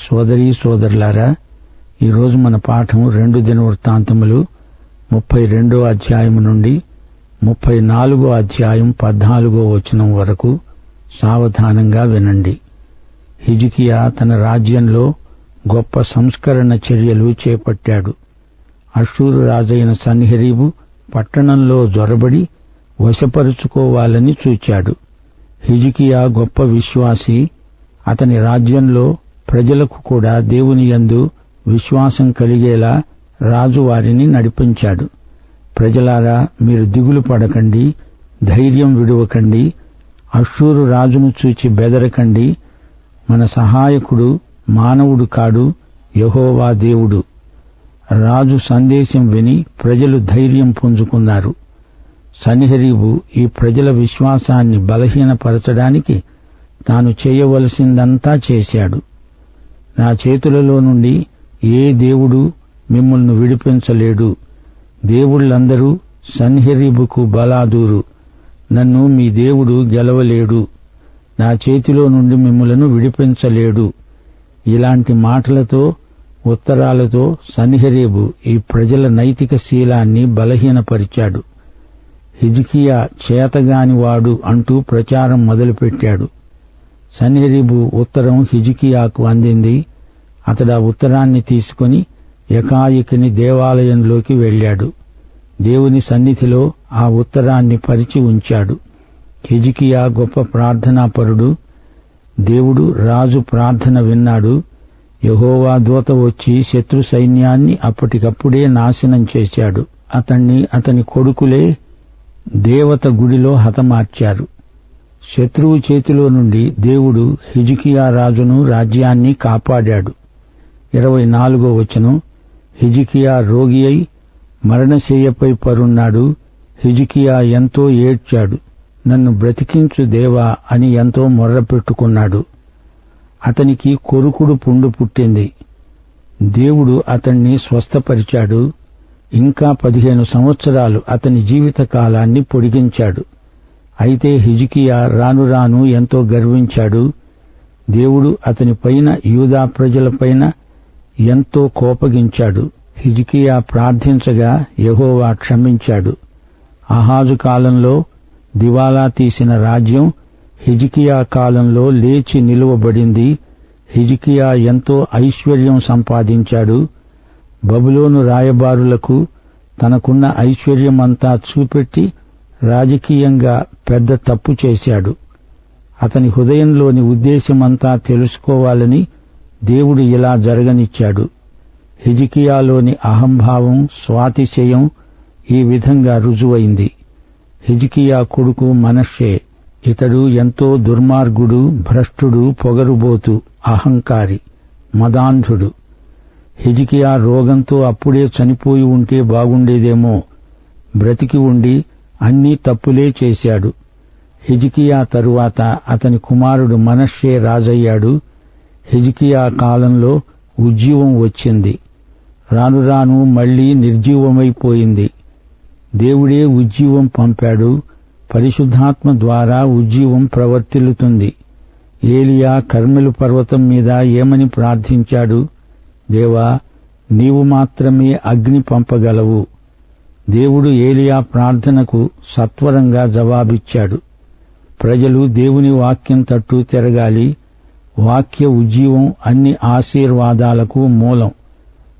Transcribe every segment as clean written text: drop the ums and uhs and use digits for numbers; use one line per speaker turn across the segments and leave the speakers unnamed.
సోదరీ సోదరులారా, ఈరోజు మన పాఠం 2 దినవృత్తాంతములు 32వ అధ్యాయం నుండి 34వ అధ్యాయం 14వ వచనం వరకు సావధానంగా వినండి. హిజ్కియా తన రాజ్యంలో గొప్ప సంస్కరణ చర్యలు చేపట్టాడు. అష్షూరు రాజైన సన్హెరీబు పట్టణంలో జొరబడి వశపరుచుకోవాలని చూచాడు. హిజ్కియా గొప్ప విశ్వాసి. అతని రాజ్యంలో ప్రజలకు కూడా దేవుని యందు విశ్వాసం కలిగేలా రాజు వారిని నడిపించాడు. ప్రజలారా, మీరు దిగులు పడకండి, ధైర్యం విడువకండి, అష్షూరు రాజును చూచి బెదరకండి. మన సహాయకుడు మానవుడు కాడు, యెహోవా దేవుడు. రాజు సందేశం విని ప్రజలు ధైర్యం పుంజుకున్నారు. సన్హెరీబు ఈ ప్రజల విశ్వాసాన్ని బలహీనపరచడానికి తాను చేయవలసిందంతా చేశాడు. నా చేతులలో నుండి ఏ దేవుడు మిమ్మల్ని విడిపించలేడు. దేవుళ్ళందరూ సన్హెరీబుకు బలాదూరు. నన్ను మీ దేవుడు గెలవలేడు. నా చేతిలో నుండి మిమ్మలను విడిపించలేడు. ఇలాంటి మాటలతో, ఉత్తరాలతో సన్హెరీబు ఈ ప్రజల నైతిక శీలాన్ని బలహీనపరిచాడు. హిజ్కియా చేతగానివాడు అంటూ ప్రచారం మొదలుపెట్టాడు. సన్హెరీబు ఉత్తరం హిజ్కియాకు అందింది. అతడు ఆ ఉత్తరాన్ని తీసుకుని యెకాయికిని దేవాలయంలోకి వెళ్లాడు. దేవుని సన్నిధిలో ఆ ఉత్తరాన్ని పరిచి ఉంచాడు. హిజ్కియా గొప్ప ప్రార్థనాపరుడు. దేవుడు రాజు ప్రార్థన విన్నాడు. యెహోవా దూత వచ్చి శత్రు సైన్యాన్ని అప్పటికప్పుడే నాశనం చేశాడు. అతన్ని అతని కొడుకులే దేవత గుడిలో హతమార్చారు. శత్రువు చేతిలో నుండి దేవుడు హిజ్కియా రాజును, రాజ్యాన్ని కాపాడాడు. 24వ వచనం. హిజ్కియా రోగి అయి మరణశయ్యపై పరున్నాడు. హిజ్కియా ఎంతో ఏడ్చాడు. నన్ను బ్రతికించు దేవా అని ఎంతో మొర్రపెట్టుకున్నాడు. అతనికి కొరుకుడు పుండు పుట్టింది. దేవుడు అతణ్ణి స్వస్థపరిచాడు. ఇంకా 15 సంవత్సరాలు అతని జీవిత కాలాన్ని పొడిగించాడు. అయితే హిజ్కియా రాను రాను ఎంతో గర్వించాడు. దేవుడు అతని పైన, యూదా ప్రజలపైన ఎంతో కోపగించాడు. హిజ్కియా ప్రార్థించగా యెహోవా క్షమించాడు. ఆహాజు కాలంలో దివాలా తీసిన రాజ్యం హిజ్కియా కాలంలో లేచి నిలువబడింది. హిజ్కియా ఎంతో ఐశ్వర్యం సంపాదించాడు. బబులోను రాయబారులకు తనకున్న ఐశ్వర్యమంతా చూపెట్టి రాజకీయంగా పెద్ద తప్పు చేశాడు. అతని హృదయంలోని ఉద్దేశమంతా తెలుసుకోవాలని దేవుడు ఇలా జరగనిచ్చాడు. హిజ్కియాలోని అహంభావం, స్వాతిశయం ఈ విధంగా రుజువైంది. హిజ్కియా కొడుకు మనష్షే. ఇతడు ఎంతో దుర్మార్గుడు, భ్రష్టుడు, పొగరుబోతు, అహంకారి, మదాంధుడు. హిజ్కియా రోగంతో అప్పుడే చనిపోయి ఉంటే బాగుండేదేమో. బ్రతికి ఉండి అన్నీ తప్పులే చేశాడు. హిజ్కియా తరువాత అతని కుమారుడు మనష్షే రాజయ్యాడు. హిజ్కియా కాలంలో ఉజ్జీవం వచ్చింది. రాను రాను మళ్లీ నిర్జీవమైపోయింది. దేవుడే ఉజ్జీవం పంపాడు. పరిశుద్ధాత్మ ద్వారా ఉజ్జీవం ప్రవర్తిల్లుతుంది. ఏలియా కర్మెలు పర్వతం మీద ఏమని ప్రార్థించాడు? దేవా, నీవు మాత్రమే అగ్ని పంపగలవు. దేవుడు ఏలియా ప్రార్థనకు సత్వరంగా జవాబిచ్చాడు. ప్రజలు దేవుని వాక్యం తట్టు తిరగాలి. వాక్య ఉజ్జీవం అన్ని ఆశీర్వాదాలకు మూలం.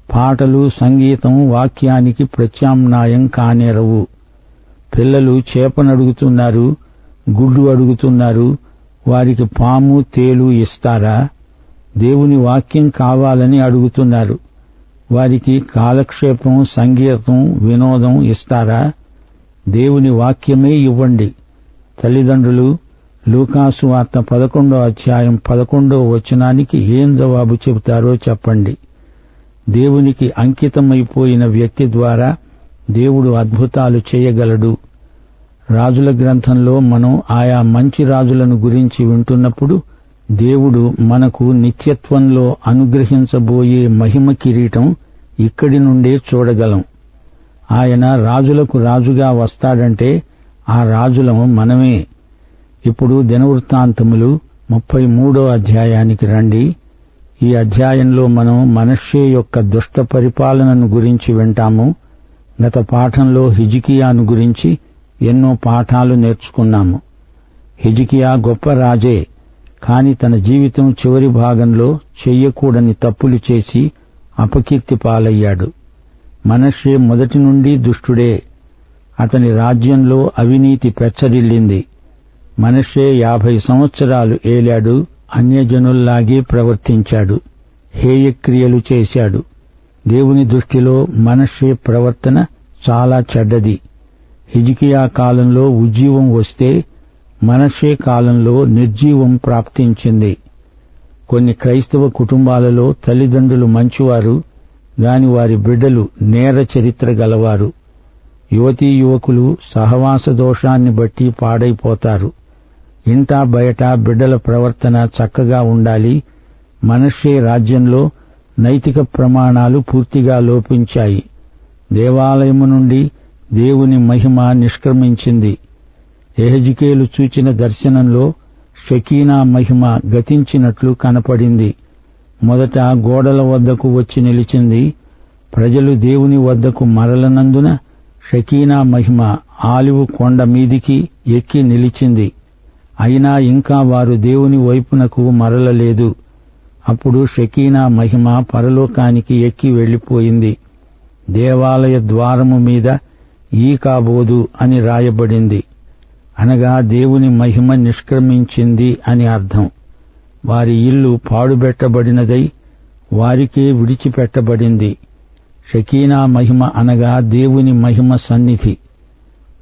పాటలు, సంగీతం వాక్యానికి ప్రత్యామ్నాయం కానేరవు. పిల్లలు చేపనడుగుతున్నారు, గుడ్డు అడుగుతున్నారు. వారికి పాము, తేలు ఇస్తారా? దేవుని వాక్యం కావాలని అడుగుతున్నారు. వారికి కాలక్షేపం, సంగీతం, వినోదం ఇస్తారా? దేవుని వాక్యమే ఇవ్వండి. తల్లిదండ్రులు లూకాసు వార్త 11వ అధ్యాయం 11వ వచనానికి ఏం జవాబు చెబుతారో చెప్పండి. దేవునికి అంకితమైపోయిన వ్యక్తి ద్వారా దేవుడు అద్భుతాలు చేయగలడు. రాజుల గ్రంథంలో మనం ఆయా మంచి రాజులను గురించి వింటున్నప్పుడు దేవుడు మనకు నిత్యత్వంలో అనుగ్రహించబోయే మహిమ కిరీటం ఇక్కడి నుండే చూడగలం. ఆయన రాజులకు రాజుగా వస్తాడంటే ఆ రాజులం మనమే. ఇప్పుడు దినవృత్తాంతములు 33వ అధ్యాయానికి రండి. ఈ అధ్యాయంలో మనం మనష్షే యొక్క దుష్ట పరిపాలనను గురించి వింటాము. గత పాఠంలో హిజ్కియాను గురించి ఎన్నో పాఠాలు నేర్చుకున్నాము. హిజ్కియా గొప్ప రాజే, కాని తన జీవితం చివరి భాగంలో చెయ్యకూడని తప్పులు చేసి అపకీర్తి పాలయ్యాడు. మనష్షే మొదటి నుండి దుష్టుడే. అతని రాజ్యంలో అవినీతి పెచ్చరిల్లింది. మనష్షే 50 సంవత్సరాలు ఏలాడు. అన్యజనుల్లాగే ప్రవర్తించాడు. హేయక్రియలు చేశాడు. దేవుని దృష్టిలో మనష్షే ప్రవర్తన చాలా చెడ్డది. హిజ్కియా కాలంలో ఉజ్జీవం వస్తే మనష్షే కాలంలో నిర్జీవం ప్రాప్తించింది. కొన్ని క్రైస్తవ కుటుంబాలలో తల్లిదండ్రులు మంచివారు, గాని వారి బిడ్డలు నేర చరిత్ర గలవారు. యువతీ యువకులు సహవాస దోషాన్ని బట్టి పాడైపోతారు. ఇంటా బయట బిడ్డల ప్రవర్తన చక్కగా ఉండాలి. మనష్షే రాజ్యంలో నైతిక ప్రమాణాలు పూర్తిగా లోపించాయి. దేవాలయము నుండి దేవుని మహిమ నిష్క్రమించింది. యెహెజ్కేలు చూచిన దర్శనంలో షెకీనా మహిమ గతించినట్లు కనపడింది. మొదట గోడల వద్దకు వచ్చి నిలిచింది. ప్రజలు దేవుని వద్దకు మరలనందున షెకీనా మహిమ ఆలివు కొండ మీదికి ఎక్కి నిలిచింది. అయినా ఇంకా వారు దేవుని వైపునకు మరలలేదు. అప్పుడు షెకీనా మహిమ పరలోకానికి ఎక్కి వెళ్లిపోయింది. దేవాలయ ద్వారము మీద ఈకాబోదు అని రాయబడింది. అనగా దేవుని మహిమ నిష్క్రమించింది అని అర్థం. వారి ఇల్లు పాడుబెట్టబడినదై వారికే విడిచిపెట్టబడింది. షెకీనా మహిమ అనగా దేవుని మహిమ సన్నిధి.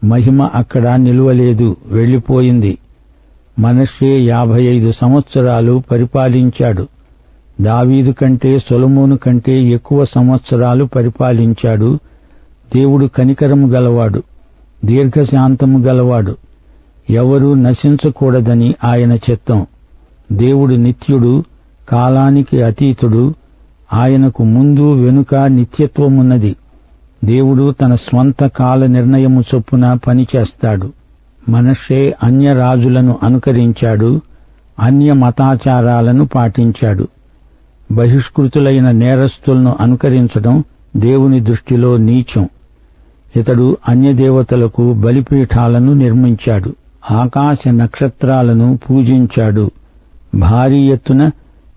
మహిమ అక్కడ నిలువలేదు, వెళ్లిపోయింది. మనష్షే 55 సంవత్సరాలు పరిపాలించాడు. దావీదు కంటే సొలొమోను కంటే ఎక్కువ సంవత్సరాలు పరిపాలించాడు. దేవుడు కనికరము గలవాడు, దీర్ఘశాంతము గలవాడు. ఎవరూ నశించకూడదని ఆయన చిత్తం. దేవుడు నిత్యుడు, కాలానికి అతీతుడు. ఆయనకు ముందు వెనుక నిత్యత్వమున్నది. దేవుడు తన స్వంత కాల నిర్ణయము చొప్పున పనిచేస్తాడు. మనష్షే అన్య రాజులను అనుకరించాడు, అన్య మతాచారాలను పాటించాడు. బహిష్కృతులైన నేరస్తులను అనుకరించడం దేవుని దృష్టిలో నీచం. ఇతడు అన్యదేవతలకు బలిపీఠాలను నిర్మించాడు. ఆకాశ నక్షత్రాలను పూజించాడు. భారీ ఎత్తున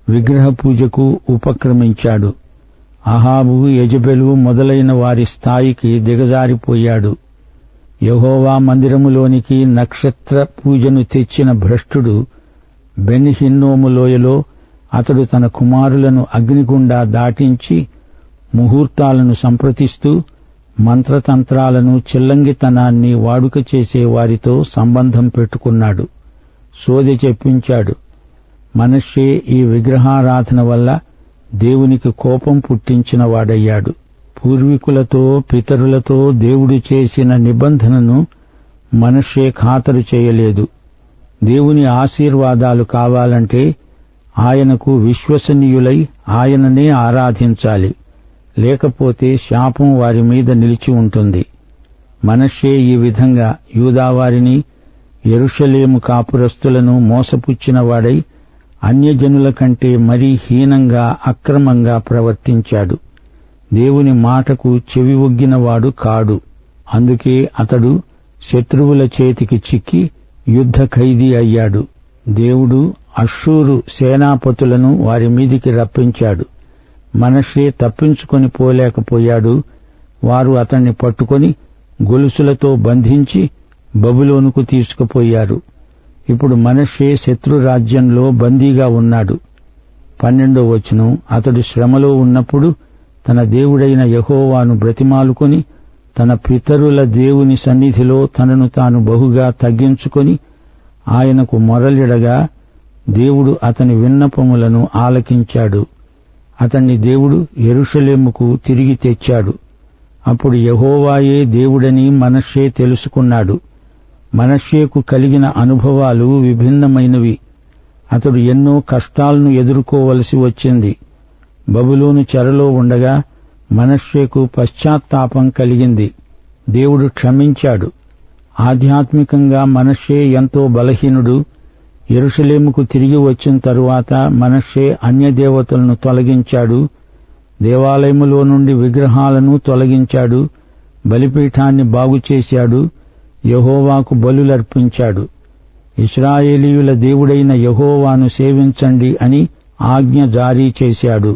విగ్రహ పూజకు ఉపక్రమించాడు. అహాబు, యెజెబెలు మొదలైన వారి స్థాయికి దిగజారిపోయాడు. యెహోవా మందిరములోనికి నక్షత్ర పూజను తెచ్చిన భ్రష్టుడు. బెన్ హిన్నోము లోయలో అతడు తన కుమారులను అగ్నిగుండా దాటించి ముహూర్తాలను సంప్రదిస్తూ మంత్రతంత్రాలను, చిల్లంగితనాన్ని వాడుక చేసే వారితో సంబంధం పెట్టుకున్నాడు. సోదె చెప్పించాడు. మనష్షే ఈ విగ్రహారాధన వల్ల దేవునికి కోపం పుట్టించిన వాడయ్యాడు. పూర్వీకులతో, పితరులతో దేవుడు చేసిన నిబంధనను మనష్షే ఖాతరు చేయలేదు. దేవుని ఆశీర్వాదాలు కావాలంటే ఆయనకు విశ్వసనీయులై ఆయననే ఆరాధించాలి. లేకపోతే శాపం వారి మీద నిలిచి ఉంటుంది. మనష్షే ఈ విధంగా యూదావారిని, యెరూషలేము కాపురస్తులను మోసపుచ్చిన వాడై అన్యజనుల కంటే మరీ హీనంగా, అక్రమంగా ప్రవర్తించాడు. దేవుని మాటకు చెవి ఒగ్గినవాడు కాడు. అందుకే అతడు శత్రువుల చేతికి చిక్కి యుద్ధ ఖైదీ అయ్యాడు. దేవుడు అష్షూరు సేనాపతులను వారి మీదికి రప్పించాడు. మనష్షే తప్పించుకొని పోలేకపోయాడు. వారు అతన్ని పట్టుకొని గొలుసులతో బంధించి బబులోనుకు తీసుకుపోయారు. ఇప్పుడు మనష్షే శత్రురాజ్యంలో బందీగా ఉన్నాడు. 12వ వచనం, అతడు శ్రమలో ఉన్నప్పుడు తన దేవుడైన యెహోవాను బ్రతిమాలుకొని తన పితరుల దేవుని సన్నిధిలో తనను తాను బహుగా తగ్గించుకొని ఆయనకు మొరలిడగా దేవుడు అతని విన్నపములను ఆలకించాడు. అతన్ని దేవుడు యెరూషలేముకు తిరిగి తెచ్చాడు. అప్పుడు యెహోవాయే దేవుడని మనష్షే తెలుసుకున్నాడు. మనష్షేకు కలిగిన అనుభవాలు విభిన్నమైనవి. అతడు ఎన్నో కష్టాలను ఎదుర్కోవలసి వచ్చింది. బబులోను చెరలో ఉండగా మనష్షేకు పశ్చాత్తాపం కలిగింది. దేవుడు క్షమించాడు. ఆధ్యాత్మికంగా మనష్షే ఎంతో బలహీనుడు. యెరూషలేముకు తిరిగి వచ్చిన తరువాత మనష్షే అన్యదేవతలను తొలగించాడు, దేవాలయములో నుండి విగ్రహాలను తొలగించాడు, బలిపీఠాన్ని బాగుచేశాడు, యెహోవాకు బలులర్పించాడు. ఇశ్రాయేలీయుల దేవుడైన యెహోవాను సేవించండి అని ఆజ్ఞ జారీ చేశాడు.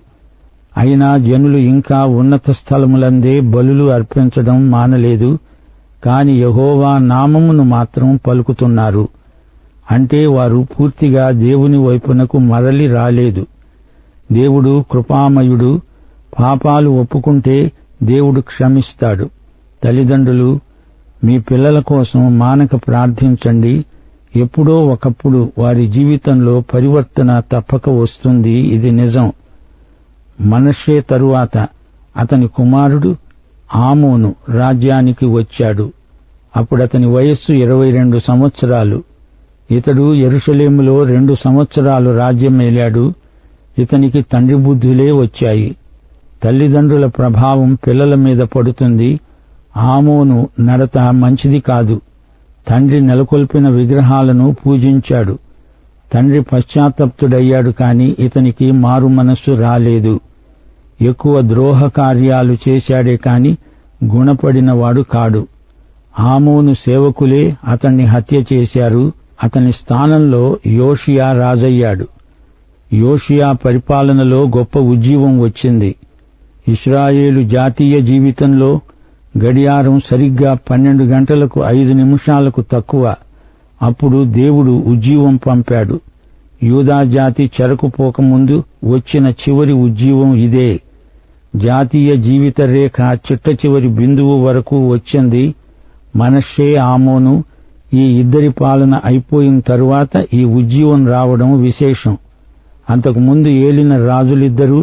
అయినా జనులు ఇంకా ఉన్నత స్థలములందే బలులు అర్పించడం మానలేదు, కాని యెహోవా నామమును మాత్రం పలుకుతున్నారు. అంటే వారు పూర్తిగా దేవుని వైపునకు మరలి రాలేదు. దేవుడు కృపామయుడు, పాపాలు ఒప్పుకుంటే దేవుడు క్షమిస్తాడు. తల్లిదండ్రులు, మీ పిల్లల కోసం మానక ప్రార్థించండి. ఎప్పుడో ఒకప్పుడు వారి జీవితంలో పరివర్తన తప్పక వస్తుంది. ఇది నిజం. మనష్షే తరువాత అతని కుమారుడు ఆమోను రాజ్యానికి వచ్చాడు. అప్పుడతని వయస్సు 22 సంవత్సరాలు. ఇతడు యెరూషలేములో 2 సంవత్సరాలు రాజ్యమేలాడు. ఇతనికి తండ్రి బుద్ధులే వచ్చాయి. తల్లిదండ్రుల ప్రభావం పిల్లల మీద పడుతుంది. ఆమోను నడత మంచిది కాదు. తండ్రి నెలకొల్పిన విగ్రహాలను పూజించాడు. తండ్రి పశ్చాత్తప్తుడయ్యాడు, కాని ఇతనికి మారు మనస్సు రాలేదు. ఎక్కువ ద్రోహ కార్యాలు చేశాడే కాని గుణపడినవాడు కాడు. ఆమోను సేవకులే అతన్ని హత్య చేశారు. అతని స్థానంలో యోషియా రాజయ్యాడు. యోషియా పరిపాలనలో గొప్ప ఉజ్జీవం వచ్చింది. ఇశ్రాయేలు జాతీయ జీవితంలో గడియారం సరిగ్గా 12 గంటలకు 5 నిమిషాలకు తక్కువ. అప్పుడు దేవుడు ఉజ్జీవం పంపాడు. యూదా జాతి చెరకుపోకముందు వచ్చిన చివరి ఉజ్జీవం ఇదే. జాతీయ జీవిత రేఖ చిట్ట చివరి బిందువు వరకు వచ్చింది. మనష్షే, ఆమోను ఈ ఇద్దరి పాలన అయిపోయిన తరువాత ఈ ఉజ్జీవం రావడం విశేషం. అంతకుముందు ఏలిన రాజులిద్దరూ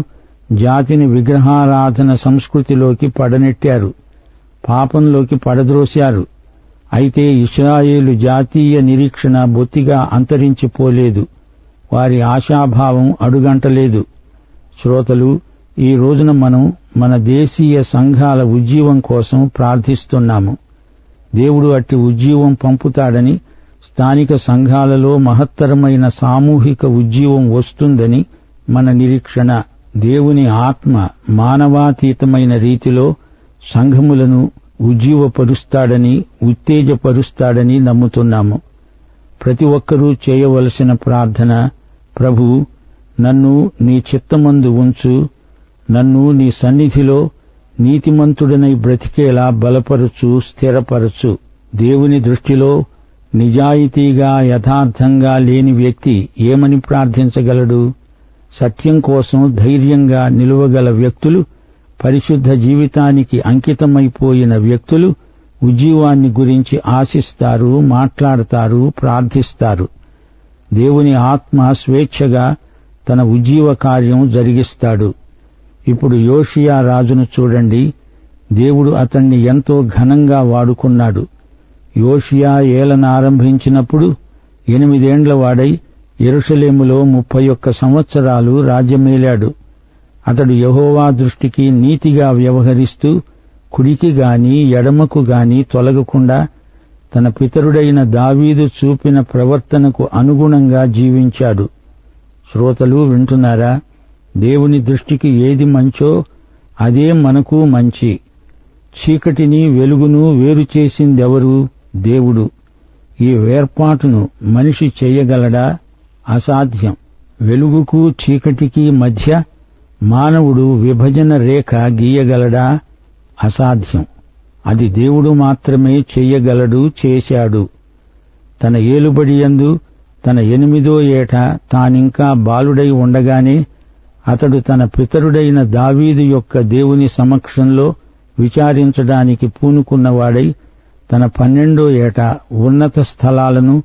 జాతిని విగ్రహారాధన సంస్కృతిలోకి పడనెట్టారు, పాపంలోకి పడద్రోశారు. అయితే ఇశ్రాయేలు జాతీయ నిరీక్షణ బొత్తిగా అంతరించిపోలేదు. వారి ఆశాభావం అడుగంటలేదు. శ్రోతలు, ఈ రోజున మనం మన దేశీయ సంఘాల ఉజ్జీవం కోసం ప్రార్థిస్తున్నాము. దేవుడు అట్టి ఉజ్జీవం పంపుతాడని, స్థానిక సంఘాలలో మహత్తరమైన సామూహిక ఉజ్జీవం వస్తుందని మన నిరీక్షణ. దేవుని ఆత్మ మానవాతీతమైన రీతిలో సంఘములను ఉజ్జీవపరుస్తాడని, ఉత్తేజపరుస్తాడని నమ్ముతున్నాము. ప్రతి ఒక్కరూ చేయవలసిన ప్రార్థన: ప్రభూ, నన్ను నీ చిత్తమందు ఉంచు, నన్ను నీ సన్నిధిలో నీతిమంతుడనై బ్రతికేలా బలపరచు, స్థిరపరచు. దేవుని దృష్టిలో నిజాయితీగా యథార్థంగా లేని వ్యక్తి ఏమని ప్రార్థించగలడు? సత్యం కోసం ధైర్యంగా నిలువగల వ్యక్తులు, పరిశుద్ధ జీవితానికి అంకితమైపోయిన వ్యక్తులు ఉజ్జీవాన్ని గురించి ఆశిస్తారు, మాట్లాడతారు, ప్రార్థిస్తారు. దేవుని ఆత్మ స్వేచ్ఛగా తన ఉజ్జీవ కార్యం జరిగిస్తాడు. ఇప్పుడు యోషియా రాజును చూడండి. దేవుడు అతణ్ణి ఎంతో ఘనంగా వాడుకున్నాడు. యోషియా ఏలన ఆరంభించినప్పుడు 8 ఏండ్ల వాడై యెరూషలేములో 31 సంవత్సరాలు రాజ్యమేలాడు. అతడు యెహోవా దృష్టికి నీతిగా వ్యవహరిస్తూ కుడికి గాని ఎడమకు గాని తొలగకుండా తన పితరుడైన దావీదు చూపిన ప్రవర్తనకు అనుగుణంగా జీవించాడు. శ్రోతలు వింటున్నారా? దేవుని దృష్టికి ఏది మంచో అదే మనకు మంచి. చీకటిని వెలుగును వేరు చేసిందెవరు? దేవుడు. ఈ వేర్పాటును మనిషి చేయగలడా? అసాధ్యం. వెలుగుకు చీకటికి మధ్య మానవుడు విభజన రేఖ గీయగలడా? అసాధ్యం. అది దేవుడు మాత్రమే చెయ్యగలడు, చేశాడు. తన ఏలుబడియందు తన 8వ ఏట తానింకా బాలుడై ఉండగానే అతడు తన పితరుడైన దావీదు యొక్క దేవుని సమక్షంలో విచారించడానికి పూనుకున్నవాడై తన 12వ ఏట ఉన్నత స్థలాలను,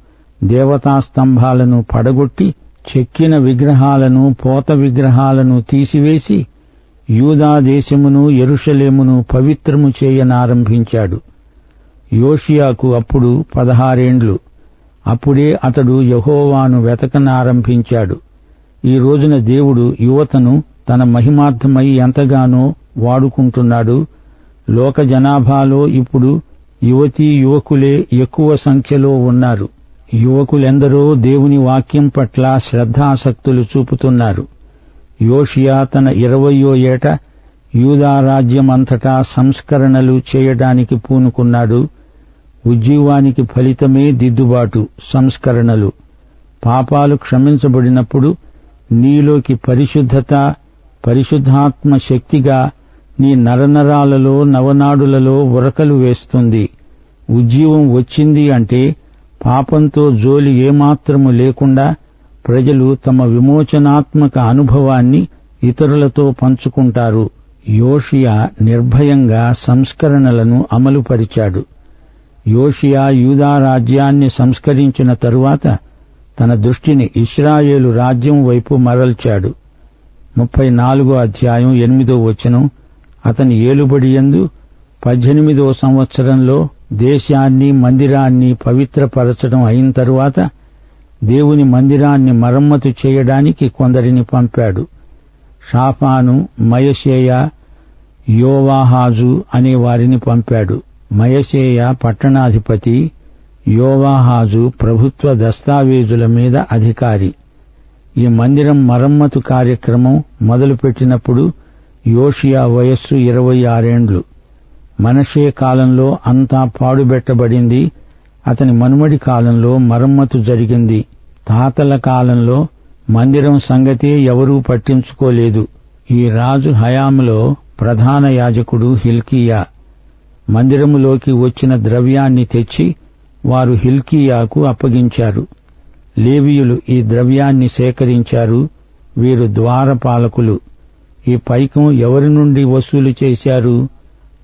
దేవతాస్తంభాలను పడగొట్టి చెక్కిన విగ్రహాలను, పోత విగ్రహాలను తీసివేసి యూదా దేశమును, యెరూషలేమును పవిత్రము చేయనారంభించాడు. యోషియాకు అప్పుడు 16 ఏండ్లు. అప్పుడే అతడు యెహోవాను వెతకనారంభించాడు. ఈ రోజున దేవుడు యువతను తన మహిమార్థమై ఎంతగానో వాడుకుంటున్నాడు. లోక జనాభాలో ఇప్పుడు యువతీ యువకులే ఎక్కువ సంఖ్యలో ఉన్నారు. యువకులెందరో దేవుని వాక్యం పట్ల శ్రద్ధాసక్తులు చూపుతున్నారు. యోషియా తన 20వ ఏట యూదా రాజ్యమంతటా సంస్కరణలు చేయడానికి పూనుకున్నాడు. ఉజ్జీవానికి ఫలితమే దిద్దుబాటు, సంస్కరణలు. పాపాలు క్షమించబడినప్పుడు నీలోకి పరిశుద్ధత, పరిశుద్ధాత్మ శక్తిగా నీ నరనరాలలో, నవనాడులలో ఉరకలు వేస్తుంది. ఉజ్జీవం వచ్చింది అంటే పాపంతో జోలి ఏమాత్రము లేకుండా ప్రజలు తమ విమోచనాత్మక అనుభవాన్ని ఇతరులతో పంచుకుంటారు. యోషియా నిర్భయంగా సంస్కరణలను అమలుపరిచాడు. యోషియా యూదా రాజ్యాన్ని సంస్కరించిన తరువాత తన దృష్టిని ఇశ్రాయేలు రాజ్యం వైపు మరల్చాడు. 34వ అధ్యాయం 8వ వచనం. అతని ఏలుబడియందు 18వ సంవత్సరంలో దేశాన్ని, మందిరాన్ని పవిత్రపరచడం అయిన తరువాత దేవుని మందిరాన్ని మరమ్మతు చేయడానికి కొందరిని పంపాడు. షాఫాను, మయశేయ, యోవాహాజు అనే వారిని పంపాడు. మయశేయ పట్టణాధిపతి, యోవాహాజు ప్రభుత్వ దస్తావేజుల మీద అధికారి. ఈ మందిరం మరమ్మతు కార్యక్రమం మొదలుపెట్టినప్పుడు యోషియా వయస్సు 26 ఏండ్లు. మనష్షే కాలంలో అంతా పాడుబెట్టబడింది. అతని మనుమడి కాలంలో మరమ్మతు జరిగింది. తాతల కాలంలో మందిరం సంగతే ఎవరూ పట్టించుకోలేదు. ఈ రాజు హయాంలో ప్రధాన యాజకుడు హిల్కీయా. మందిరములోకి వచ్చిన ద్రవ్యాన్ని తెచ్చి వారు హిల్కీయాకు అప్పగించారు. లేవీయులు ఈ ద్రవ్యాన్ని సేకరించారు. వీరు ద్వారపాలకులు. ఈ పైకం ఎవరి నుండి వసూలు చేశారు?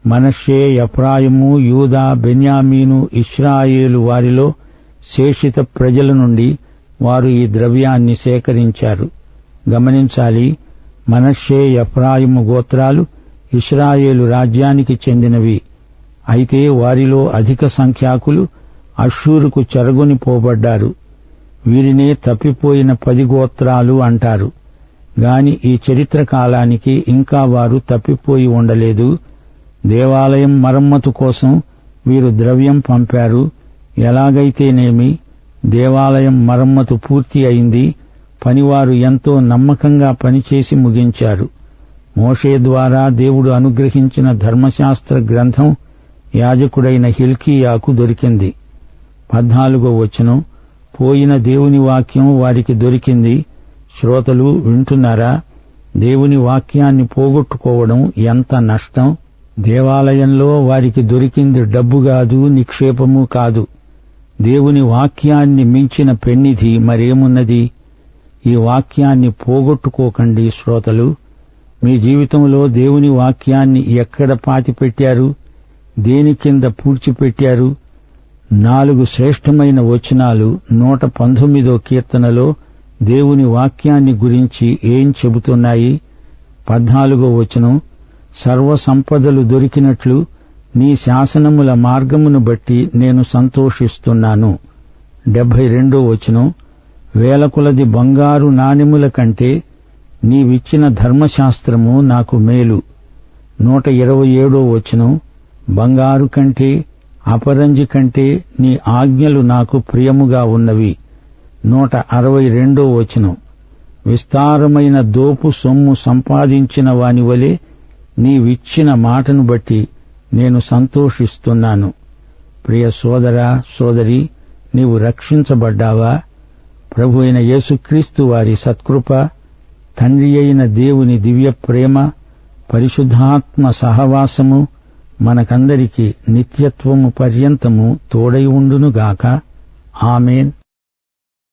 మనష్షే, ఎఫ్రాయిము, యూదా, బెన్యామీను, ఇశ్రాయేలు వారిలో శేషిత ప్రజల నుండి వారు ఈ ద్రవ్యాన్ని సేకరించారు. గమనించాలి, మనష్షే, ఎఫ్రాయిము గోత్రాలు ఇశ్రాయేలు రాజ్యానికి చెందినవి. అయితే వారిలో అధిక సంఖ్యాకులు అష్షూరుకు చెరగొని పోబడ్డారు. వీరినే తప్పిపోయిన 10 గోత్రాలు అంటారు. గాని ఈ చరిత్ర కాలానికి ఇంకా వారు తప్పిపోయి ఉండలేదు. దేవాలయం మరమ్మతు కోసం వీరు ద్రవ్యం పంపారు. ఎలాగైతేనేమి దేవాలయం మరమ్మతు పూర్తి అయింది. పనివారు ఎంతో నమ్మకంగా పనిచేసి ముగించారు. మోషే ద్వారా దేవుడు అనుగ్రహించిన ధర్మశాస్త్ర గ్రంథం యాజకుడైన హిల్కీయాకు దొరికింది. 14వ వచనం. పోయిన దేవుని వాక్యం వారికి దొరికింది. శ్రోతలు వింటున్నారా? దేవుని వాక్యాన్ని పోగొట్టుకోవడం ఎంత నష్టం! దేవాలయంలో వారికి దొరికింది డబ్బు కాదు, నిక్షేపము కాదు. దేవుని వాక్యాన్ని మించిన పెన్నిధి మరేమున్నది? ఈ వాక్యాన్ని పోగొట్టుకోకండి శ్రోతలు. మీ జీవితంలో దేవుని వాక్యాన్ని ఎక్కడ పాతిపెట్టారు? దేని కింద పూడ్చిపెట్టారు? 4 శ్రేష్టమైన వచనాలు 119వ కీర్తనలో దేవుని వాక్యాన్ని గురించి ఏం చెబుతున్నాయి? 14వ వచనం. సర్వ సంపదలు దొరికినట్లు నీ శాసనముల మార్గమును బట్టి నేను సంతోషిస్తున్నాను. 72వ వచనం. వేల కొలది బంగారు నాణెముల కంటే నీవిచ్చిన ధర్మశాస్త్రము నాకు మేలు. 127వ వచనం. బంగారు కంటే, అపరంజి కంటే నీ ఆజ్ఞలు నాకు ప్రియముగా ఉన్నవి. 162వ వచనం. విస్తారమైన దోపు సొమ్ము సంపాదించిన వానివలే నీవిచ్చిన మాటను బట్టి నేను సంతోషిస్తున్నాను. ప్రియ సోదరా, సోదరి, నీవు రక్షించబడ్డావా? ప్రభు అయిన యేసుక్రీస్తు వారి సత్కృప, తండ్రి అయిన దేవుని దివ్య ప్రేమ, పరిశుద్ధాత్మ సహవాసము మనకందరికీ నిత్యత్వము పర్యంతము తోడై ఉండునుగాక. ఆమేన్.